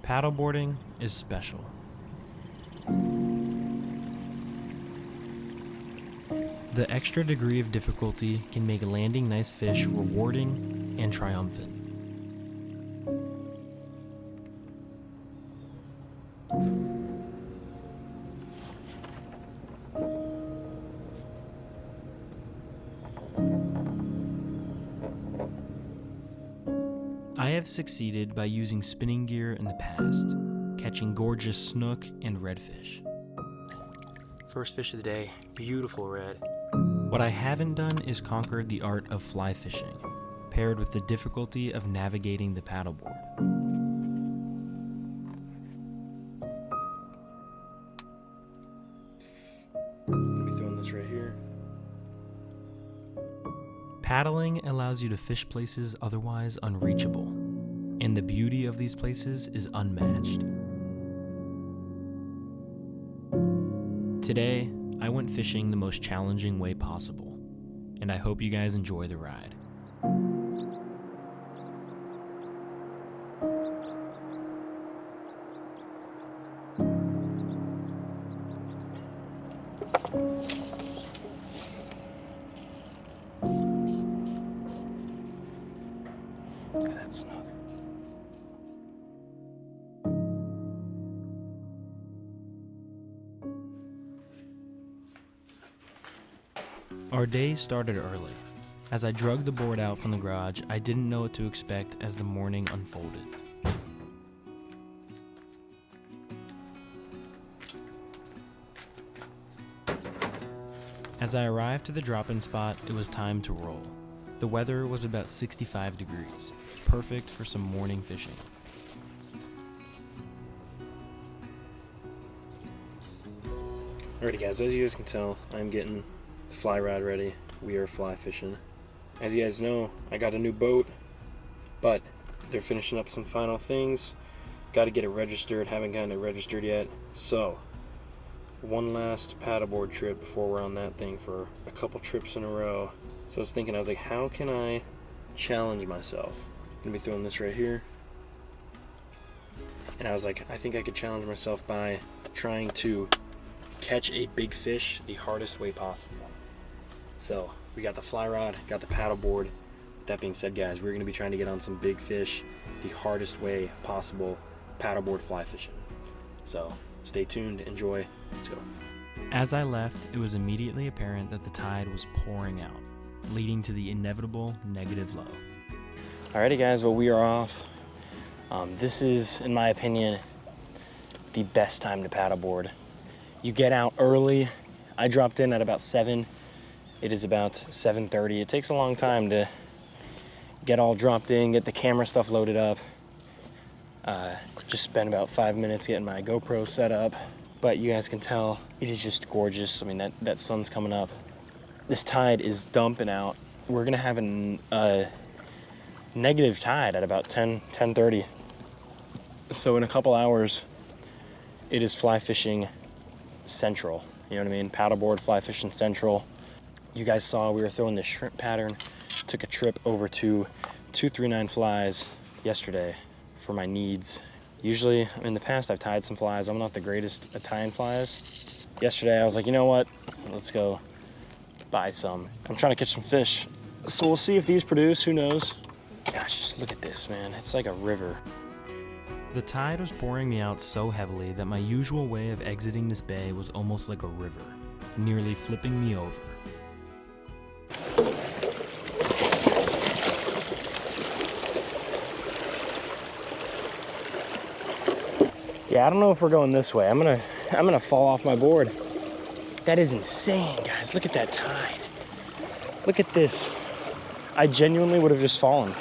Paddleboarding is special. The extra degree of difficulty can make landing nice fish rewarding and triumphant. I have succeeded by using spinning gear in the past, catching gorgeous snook and redfish. First fish of the day, beautiful red. What I haven't done is conquered the art of fly fishing, paired with the difficulty of navigating the paddleboard. I'll be throwing this right here. Paddling allows you to fish places otherwise unreachable, and the beauty of these places is unmatched. Today, I went fishing the most challenging way possible, and I hope you guys enjoy the ride. Look at that snook. Our day started early. As I dragged the board out from the garage, I didn't know what to expect as the morning unfolded. As I arrived to the drop-in spot, it was time to roll. The weather was about 65 degrees, perfect for some morning fishing. Alrighty guys, as you guys can tell, I'm getting the fly rod ready. We are fly fishing. As you guys know, I got a new boat, but they're finishing up some final things. Got to get it registered, haven't gotten it registered yet. So, one last paddleboard trip before we're on that thing for a couple trips in a row. So I was thinking, I was like, how can I challenge myself? I'm gonna be throwing this right here. And I was like, I think I could challenge myself by trying to catch a big fish the hardest way possible. So we got the fly rod, got the paddleboard. That being said, guys, we're gonna be trying to get on some big fish the hardest way possible, paddleboard fly fishing. So stay tuned, enjoy, let's go. As I left, it was immediately apparent that the tide was pouring out, leading to the inevitable negative low. Alrighty guys, well, we are off. This is, in my opinion, the best time to paddleboard. You get out early. I dropped in at about 7. It is about 7:30. It takes a long time to get all dropped in, get the camera stuff loaded up. Just spent about 5 minutes getting my GoPro set up. But you guys can tell, it is just gorgeous. I mean, that sun's coming up. This tide is dumping out. We're gonna have a negative tide at about 10:30. So in a couple hours, it is fly fishing central. You know what I mean? Paddleboard fly fishing central. You guys saw we were throwing this shrimp pattern. Took a trip over to 239 Flies yesterday for my needs. Usually, in the past, I've tied some flies. I'm not the greatest at tying flies. Yesterday, I was like, you know what? Let's go buy some. I'm trying to catch some fish. So we'll see if these produce, who knows? Gosh, just look at this, man. It's like a river. The tide was pouring me out so heavily that my usual way of exiting this bay was almost like a river, nearly flipping me over. Yeah, I don't know if we're going this way. I'm gonna fall off my board. That is insane, guys. Look at that tide. Look at this. I genuinely would have just fallen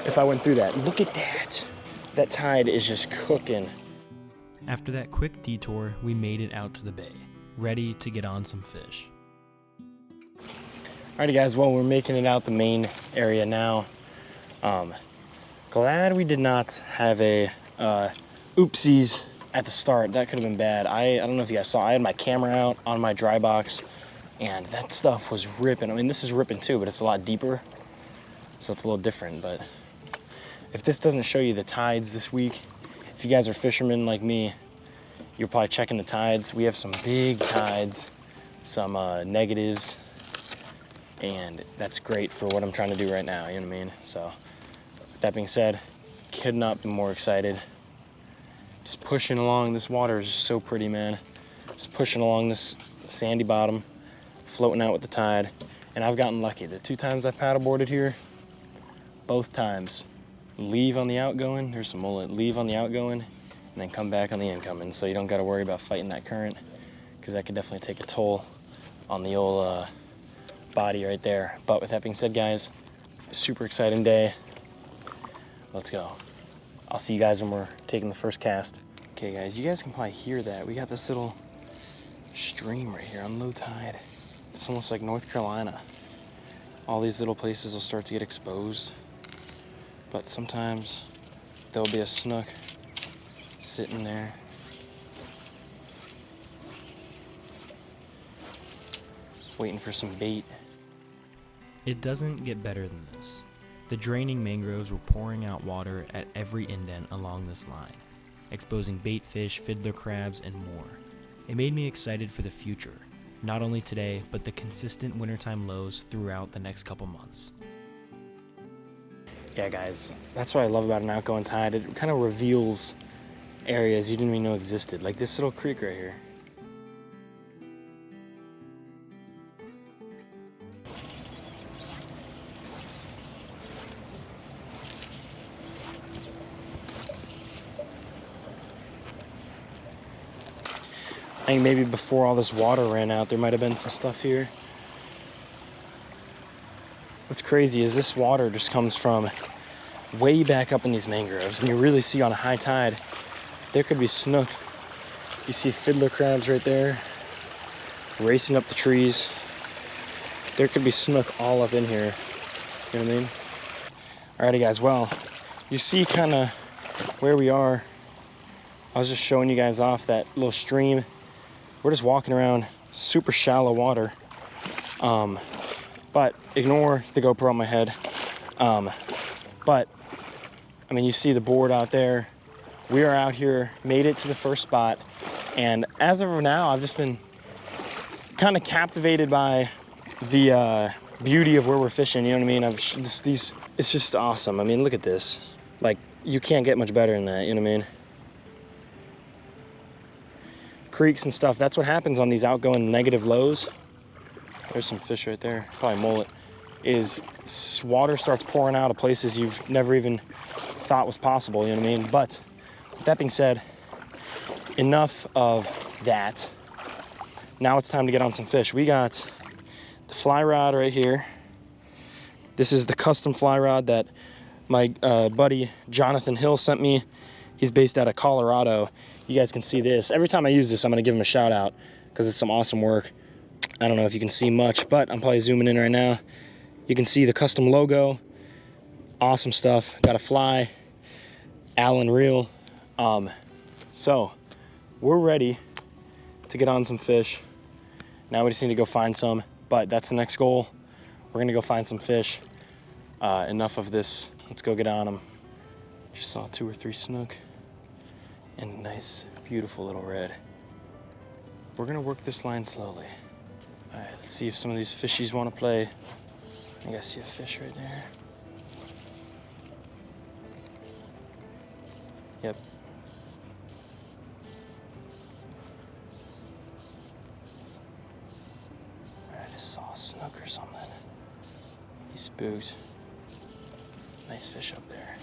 if I went through that. Look at that. That tide is just cooking. After that quick detour, we made it out to the bay, ready to get on some fish. Alrighty guys, well, we're making it out the main area now. Glad we did not have a oopsies at the start. That could have been bad. I don't know if you guys saw, I had my camera out on my dry box and that stuff was ripping. I mean, this is ripping too, but it's a lot deeper, so it's a little different. But if this doesn't show you the tides this week, if you guys are fishermen like me, you're probably checking the tides. We have some big tides, some negatives, and that's great for what I'm trying to do right now, you know what I mean? So, with that being said, could not be more excited. Just pushing along. This water is just so pretty, man. Just pushing along this sandy bottom, floating out with the tide. And I've gotten lucky. The 2 times I've paddleboarded here, both times, leave on the outgoing, there's some mullet, leave on the outgoing, and then come back on the incoming. So you don't gotta worry about fighting that current, because that could definitely take a toll on the old body right there. But with that being said, guys, super exciting day. Let's go. I'll see you guys when we're taking the first cast. Okay guys, you guys can probably hear that. We got this little stream right here on low tide. It's almost like North Carolina. All these little places will start to get exposed, but sometimes there'll be a snook sitting there. Waiting for some bait. It doesn't get better than this. The draining mangroves were pouring out water at every indent along this line, exposing bait fish, fiddler crabs, and more. It made me excited for the future, not only today, but the consistent wintertime lows throughout the next couple months. Yeah guys, that's what I love about an outgoing tide. It kind of reveals areas you didn't even know existed, like this little creek right here. I think maybe before all this water ran out, there might have been some stuff here. What's crazy is this water just comes from way back up in these mangroves, and you really see on a high tide, there could be snook. You see fiddler crabs right there, racing up the trees. There could be snook all up in here, you know what I mean? Alrighty guys, well, you see kind of where we are. I was just showing you guys off that little stream. We're just walking around super shallow water, but ignore the GoPro on my head. But I mean, you see the board out there. We are out here, made it to the first spot, and as of now, I've just been kind of captivated by the beauty of where we're fishing. You know what I mean? It's just awesome. I mean, look at this. Like, you can't get much better than that. You know what I mean? Creeks and stuff, that's what happens on these outgoing negative lows. There's some fish right there, probably mullet. Is water starts pouring out of places you've never even thought was possible, you know what I mean? But with that being said, enough of that. Now it's time to get on some fish. We got the fly rod right here. This is the custom fly rod that my buddy Jonathan Hill sent me. He's based out of Colorado. You guys can see this. Every time I use this, I'm gonna give him a shout out because it's some awesome work. I don't know if you can see much, but I'm probably zooming in right now. You can see the custom logo. Awesome stuff. Got a fly, Allen reel. So we're ready to get on some fish. Now we just need to go find some, but that's the next goal. We're gonna go find some fish. Enough of this. Let's go get on them. Just saw 2 or 3 snook. And nice, beautiful little red. We're gonna work this line slowly. All right, let's see if some of these fishies wanna play. I think I see a fish right there. Yep. All right, I just saw a snook or something. He's spooked. Nice fish up there.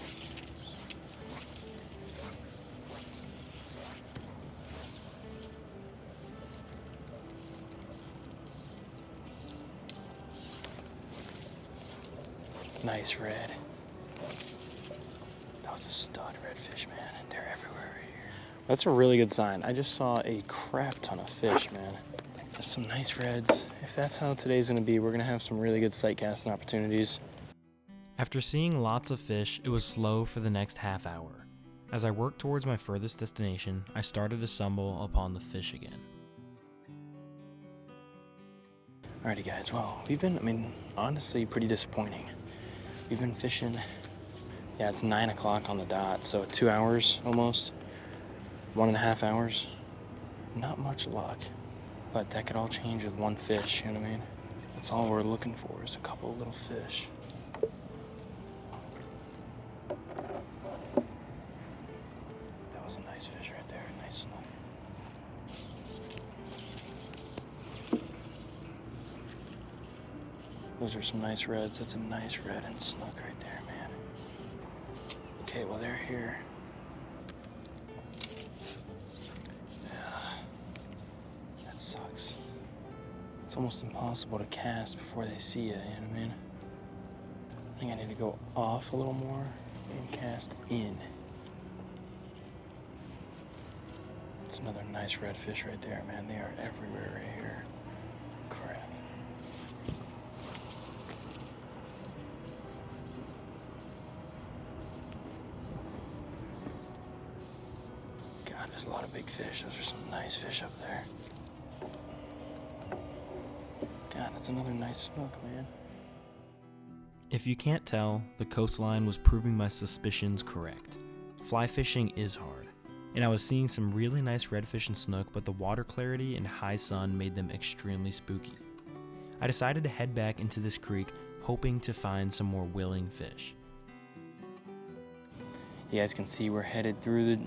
Nice red. That was a stud redfish, man. They're everywhere right here. That's a really good sign. I just saw a crap ton of fish, man. That's some nice reds. If that's how today's gonna be, we're gonna have some really good sight casting opportunities. After seeing lots of fish, it was slow for the next half hour. As I worked towards my furthest destination, I started to stumble upon the fish again. Alrighty guys, well, we've been, honestly pretty disappointing. We've been fishing, yeah, it's 9 o'clock on the dot, so 2 hours almost. 1.5 hours. Not much luck, but that could all change with one fish, you know what I mean? That's all we're looking for, is a couple of little fish. That was a nice fish right there, nice snook. Those are some nice reds. That's a nice red and snook right there, man. Okay, well, they're here. Yeah, that sucks. It's almost impossible to cast before they see you, you know what I mean? I think I need to go off a little more and cast in. It's another nice red fish right there, man. They are everywhere right here. Crap. God, there's a lot of big fish. Those are some nice fish up there. God, that's another nice snook, man. If you can't tell, the coastline was proving my suspicions correct. Fly fishing is hard, and I was seeing some really nice redfish and snook, but the water clarity and high sun made them extremely spooky. I decided to head back into this creek, hoping to find some more willing fish. You guys can see we're headed through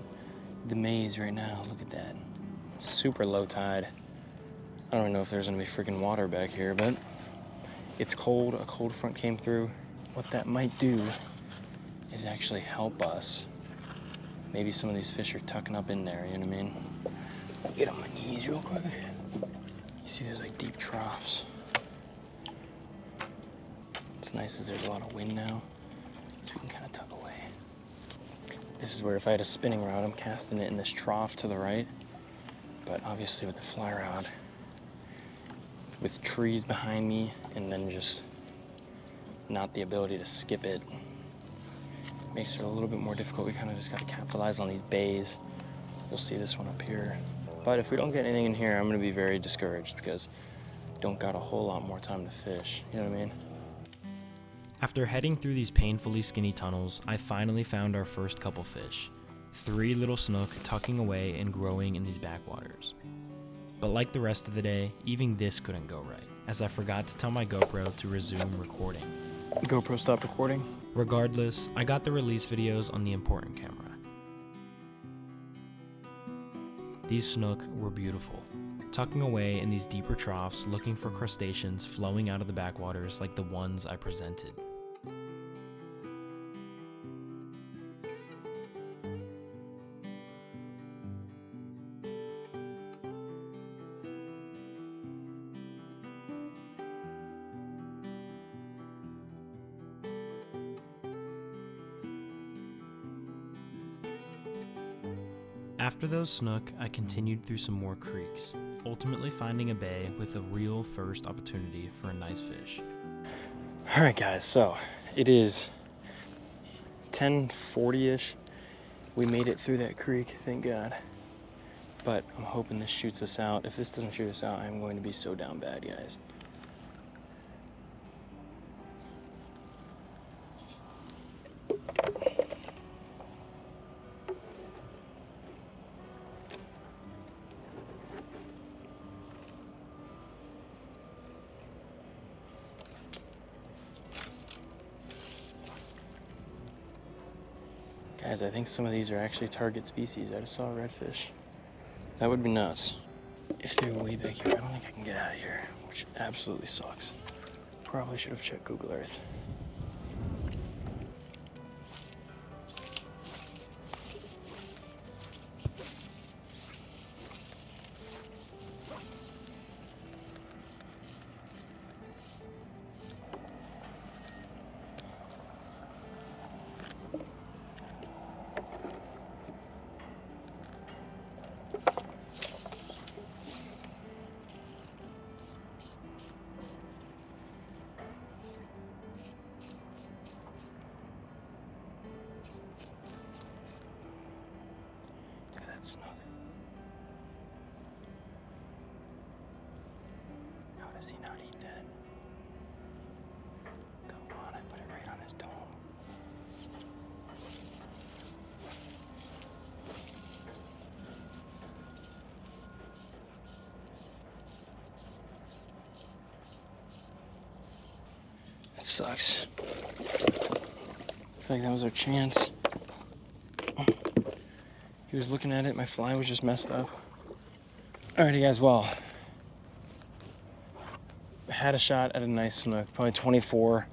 the maze right now. Look at that. Super low tide. I don't even know if there's gonna be freaking water back here, but it's cold. A cold front came through. What that might do is actually help us. Maybe some of these fish are tucking up in there, you know what I mean? Get on my knees real quick. You see there's like deep troughs. What's nice is there's a lot of wind now, so we can kind of tuck away. This is where if I had a spinning rod, I'm casting it in this trough to the right. But obviously with the fly rod, with trees behind me and then just not the ability to skip it, makes it a little bit more difficult. We kind of just got to capitalize on these bays. You'll see this one up here. But if we don't get anything in here, I'm going to be very discouraged because don't got a whole lot more time to fish. You know what I mean? After heading through these painfully skinny tunnels, I finally found our first couple fish. 3 little snook tucking away and growing in these backwaters. But like the rest of the day, even this couldn't go right, as I forgot to tell my GoPro to resume recording. GoPro stopped recording? Regardless, I got the release videos on the important camera. These snook were beautiful, tucking away in these deeper troughs looking for crustaceans flowing out of the backwaters like the ones I presented. After those snook, I continued through some more creeks, ultimately finding a bay with a real first opportunity for a nice fish. All right, guys, so it is 10:40-ish. We made it through that creek, thank God. But I'm hoping this shoots us out. If this doesn't shoot us out, I'm going to be so down bad, guys. Guys, I think some of these are actually target species. I just saw a redfish. That would be nuts. If they're way back here, I don't think I can get out of here, which absolutely sucks. Probably should have checked Google Earth. Snook. How does he not eat that? Come on, I put it right on his dome. sucks. I feel like that was our chance. He was looking at it, my fly was just messed up. Alrighty guys, well, had a shot at a nice snook, probably 24,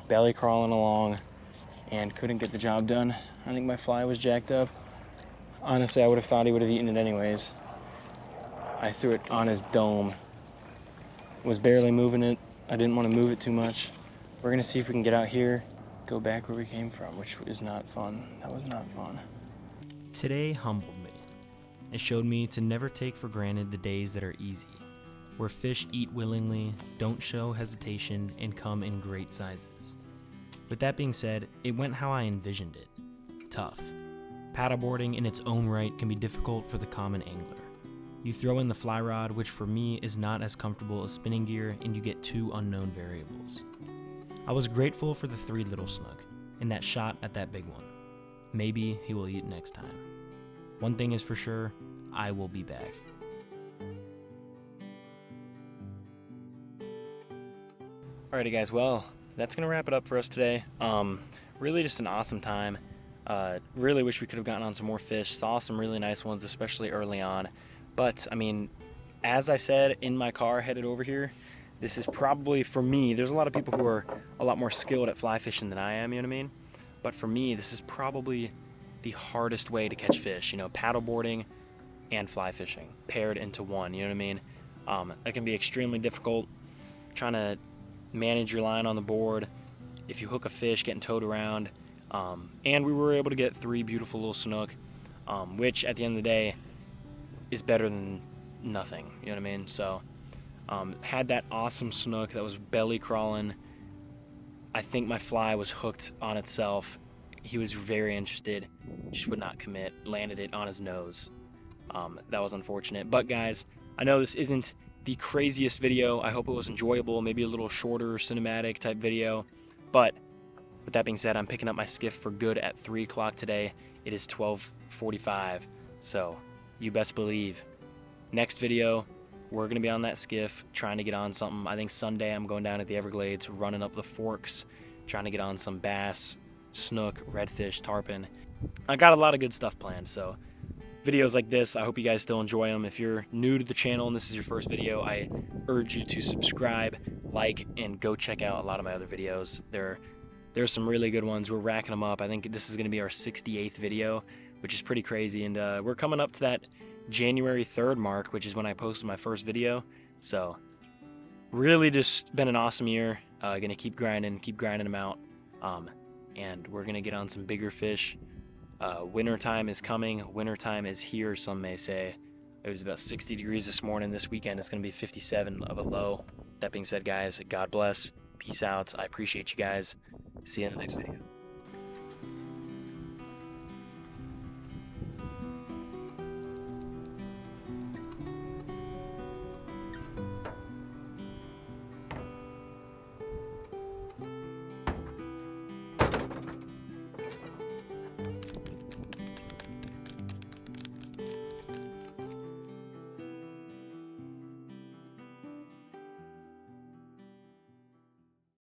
belly crawling along, and couldn't get the job done. I think my fly was jacked up. Honestly, I would have thought he would have eaten it anyways. I threw it on his dome. Was barely moving it. I didn't want to move it too much. We're gonna see if we can get out here, go back where we came from, which is not fun. That was not fun. Today humbled me. It showed me to never take for granted the days that are easy, where fish eat willingly, don't show hesitation, and come in great sizes. With that being said, it went how I envisioned it. Tough. Paddleboarding in its own right can be difficult for the common angler. You throw in the fly rod, which for me is not as comfortable as spinning gear, and you get two unknown variables. I was grateful for the 3 little snook, and that shot at that big one. Maybe he will eat next time. One thing is for sure, I will be back. Alrighty guys, well, that's gonna wrap it up for us today. Really just an awesome time. Really wish we could have gotten on some more fish. Saw some really nice ones, especially early on. But I mean, as I said in my car headed over here, this is probably, for me, there's a lot of people who are a lot more skilled at fly fishing than I am, you know what I mean? But for me, this is probably the hardest way to catch fish, you know, paddleboarding and fly fishing paired into one, you know what I mean? It can be extremely difficult trying to manage your line on the board. If you hook a fish, getting towed around. And we were able to get 3 beautiful little snook, which at the end of the day is better than nothing, you know what I mean? So, had that awesome snook that was belly crawling. I think my fly was hooked on itself. He was very interested, just would not commit, landed it on his nose. That was unfortunate. But guys, I know this isn't the craziest video. I hope it was enjoyable, maybe a little shorter cinematic type video. But with that being said, I'm picking up my skiff for good at 3 o'clock today. It is 12:45, so you best believe. Next video, we're gonna be on that skiff, trying to get on something. I think Sunday I'm going down at the Everglades, running up the forks, trying to get on some bass, snook, redfish, tarpon. I got a lot of good stuff planned, so videos like this, I hope you guys still enjoy them. If you're new to the channel and this is your first video, I urge you to subscribe, like, and go check out a lot of my other videos. There's some really good ones. We're racking them up. I think this is going to be our 68th video, which is pretty crazy. And we're coming up to that January 3rd mark, which is when I posted my first video. So really just been an awesome year. Gonna keep grinding them out. And we're gonna get on some bigger fish. Wintertime is coming. Wintertime is here, some may say. It was about 60 degrees this morning. This weekend it's gonna be 57 of a low. That being said, guys, God bless. Peace out. I appreciate you guys. See you in the next video.